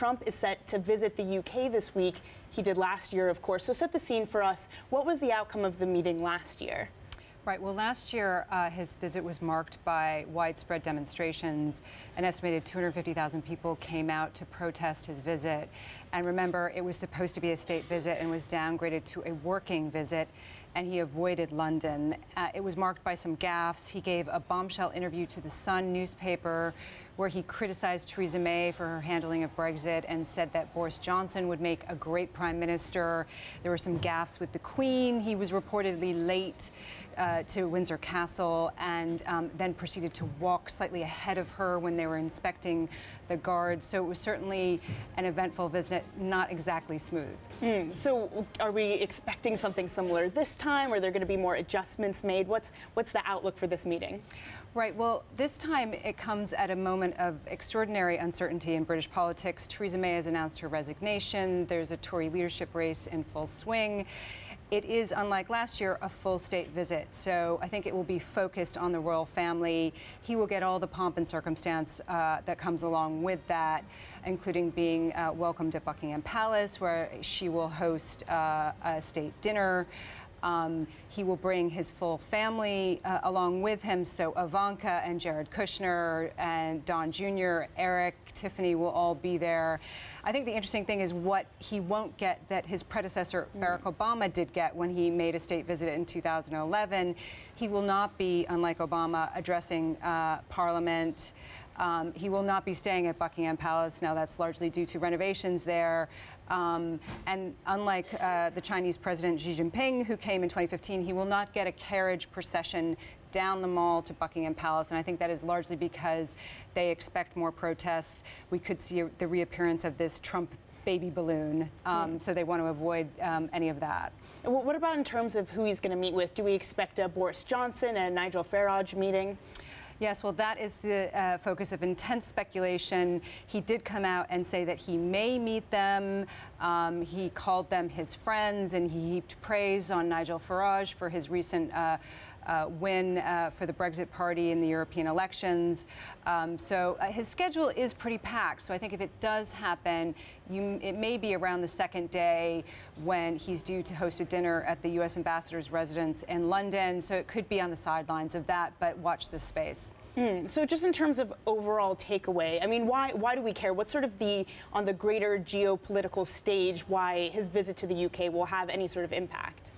Trump is set to visit the UK this week. He did last year, of course. So set the scene for us. What was the outcome of the meeting last year? Right. Well, last year, his visit was marked by widespread demonstrations. An estimated 250,000 people came out to protest his visit. And remember, it was supposed to be a state visit and was downgraded to a working visit, and he avoided London. It was marked by some gaffes. He gave a bombshell interview to the Sun newspaper where he criticized Theresa May for her handling of Brexit and said that Boris Johnson would make a great prime minister. There were some gaffes with the Queen. He was reportedly late to Windsor Castle and then proceeded to walk slightly ahead of her when they were inspecting the guards. So it was certainly an eventful visit, not exactly smooth. So are we expecting something similar this time? Are there going to be more adjustments made? What's the outlook for this meeting? Right. Well, this time it comes at a moment of extraordinary uncertainty in British politics. Theresa May has announced her resignation. There's a Tory leadership race in full swing. It is, unlike last year, a full state visit. So I think it will be focused on the royal family. He will get all the pomp and circumstance that comes along with that, including being welcomed at Buckingham Palace, where she will host a state dinner. He will bring his full family along with him, so Ivanka and Jared Kushner and Don Jr., Eric, Tiffany will all be there. I think the interesting thing is what he won't get that his predecessor Barack Obama did get when he made a state visit in 2011. He will not be, unlike Obama, addressing Parliament. He will not be staying at Buckingham Palace. Now, that's largely due to renovations there. And unlike the Chinese President Xi Jinping, who came in 2015, he will not get a carriage procession down the mall to Buckingham Palace. And I think that is largely because they expect more protests. We could see the reappearance of this Trump baby balloon. So they want to avoid any of that. What about in terms of who he's going to meet with? Do we expect a Boris Johnson and Nigel Farage meeting? Yes, well, that is the focus of intense speculation. He did come out and say that he may meet them. He called them his friends, and he heaped praise on Nigel Farage for his recent win for the Brexit Party in the European elections. So his schedule is pretty packed. So I think if it does happen, it may be around the second day when he's due to host a dinner at the U.S. ambassador's residence in London. So it could be on the sidelines of that, but watch this space. So just in terms of overall takeaway, I mean, why do we care? What's sort of on the greater geopolitical stage, why his visit to the UK will have any sort of impact?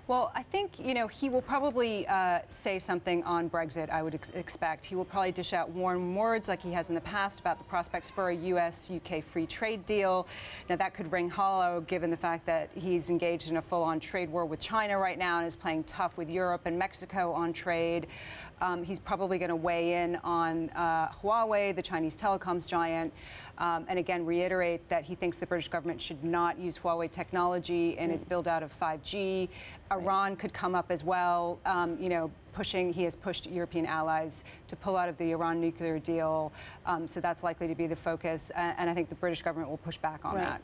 Well, I think, he will probably say something on Brexit, I would expect. He will probably dish out warm words like he has in the past about the prospects for a U.S.-UK free trade deal. Now, that could ring hollow given the fact that he's engaged in a full-on trade war with China right now and is playing tough with Europe and Mexico on trade. He's probably going to weigh in on Huawei, the Chinese telecoms giant, and again reiterate that he thinks the British government should not use Huawei technology in its build-out of 5G. Iran could come up as well. He has pushed European allies to pull out of the Iran nuclear deal. So that's likely to be the focus. And I think the British government will push back on that.